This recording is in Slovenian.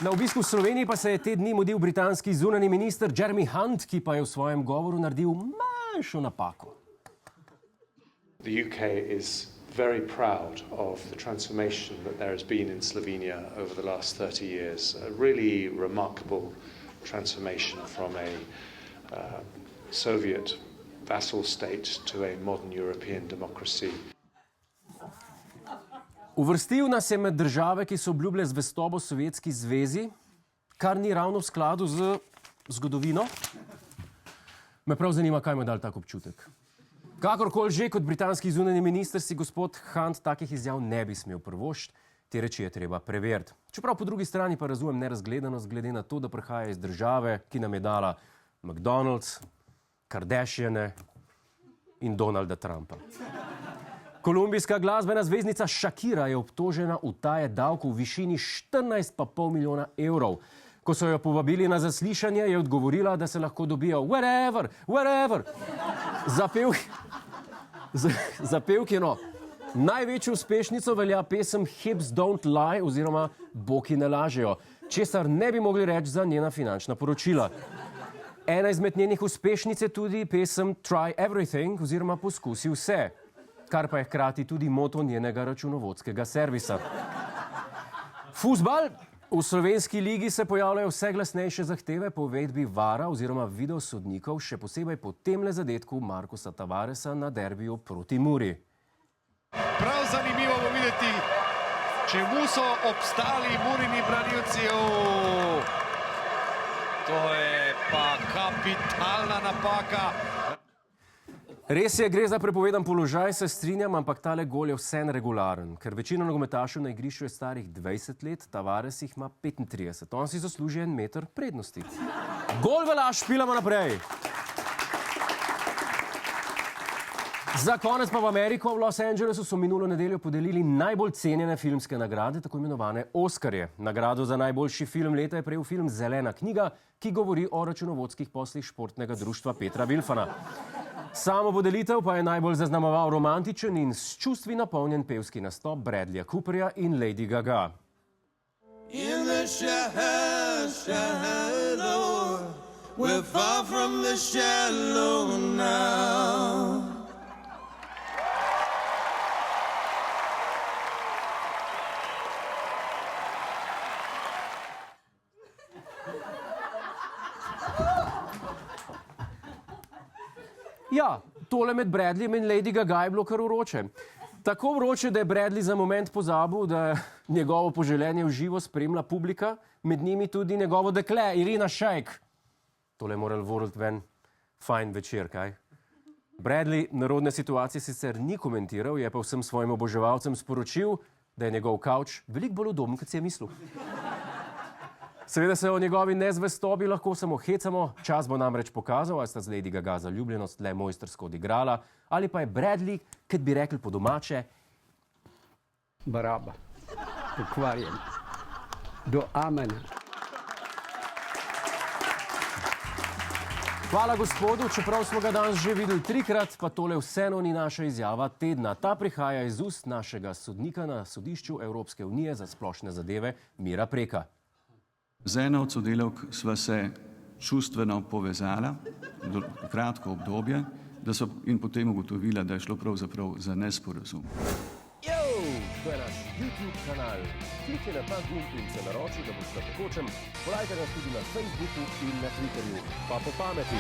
Na obisku v Sloveniji pa se je te dni mudil britanski zunanji minister Jeremy Hunt, ki pa je v svojem govoru naredil manjšo napako. The UK is very proud of the transformation that there has been in Slovenia over the last 30 years. A really remarkable transformation from a Soviet vassal state to a modern European democracy. Uvrstil nas je med države, ki so obljubile zvestobo Sovjetski zvezi, kar ni ravno v skladu z zgodovino. Me prav zanima, kaj mu je dal tak občutek. Kakorkoli že, kot britanski zunanji minister si gospod Hunt takih izjav ne bi smel privoščiti, te reči je treba preveriti. Čeprav po drugi strani pa razumem nerazgledanost glede na to, da prihaja iz države, ki nam je dala McDonald's, Kardashiane in Donalda Trumpa. Kolumbijska glasbena zvezdnica Shakira je obtožena utaje davkov v višini 14,5 milijona evrov. Ko so jo povabili na zaslišanje, je odgovorila, da se lahko dobijo wherever. Za pevkino največjo uspešnico velja pesem Hips Don't Lie oziroma Boki ne lažejo, česar ne bi mogli reči za njena finančna poročila. Ena izmed njenih uspešnic je tudi pesem Try Everything oziroma Poskusi vse, kar pa je hkrati tudi moto njenega računovodskega servisa. Fuzbal. V slovenski ligi se pojavljajo vse glasnejše zahteve po uvedbi VAR-a oziroma videosodnikov, še posebej po temle zadetku Markusa Tavaresa na derbiju proti Muri. Prav zanimivo bo videti, čemu so obstali Murini branilci. To je pa kapitalna napaka. Res je, gre za prepovedan položaj, se strinjam, ampak tale gol je vseeno regularen. Ker večina nogometašev na igrišču je starih 20 let, Tavares jih ima 35. On si zasluži 1 meter prednosti. Gol v laž, špilamo naprej. Za konec pa v Ameriko. V Los Angelesu so minulo nedeljo podelili najbolj cenjene filmske nagrade, tako imenovane Oskarje. Nagrado za najboljši film leta je prejel film Zelena knjiga, ki govori o računovodskih poslih športnega društva Petra Vilfana. Samo podelitev pa je najbolj zaznamoval romantičen in s čustvi napolnjen pevski nastop Bradleyja Cooperja in Lady Gaga. In the shallow, we're far from the shallow now. Ja, tole med Bradleyjem in Lady Gaga je bilo kar vroče. Tako vroče, da je Bradley za moment pozabil, da njegovo poželenje v živo spremlja publika, med njimi tudi njegovo dekle, Irina Shayk. Tole je moral vrniti ven fajn večer, kaj? Bradley narodne situacije sicer ni komentiral, je pa vsem svojim oboževalcem sporočil, da je njegov kavč veliko bolj udoben, kot si je mislil. Seveda se o njegovi nezvestobi lahko samo hecamo, čas bo namreč pokazal, ali sta z Lady Gaga zaljubljenost le mojstrsko odigrala, ali pa je Bradley, kot bi rekli po domače, baraba, pokvarjen, do amena. Hvala gospodu, čeprav smo ga danes že videli 3-krat, pa tole vseeno ni naša izjava tedna. Ta prihaja iz ust našega sodnika na sodišču Evropske unije za splošne zadeve Mira Preka. Z eno od sodelavk sva se čustveno povezala, kratko obdobje, in potem ugotovila, da je šlo pravzaprav za nesporazum. To je naš YouTube kanal. Klikni na ta gumb in se naroči, da boš na tekočem. Polajte nas tudi na Facebooku in na Twitterju. Pa po pameti!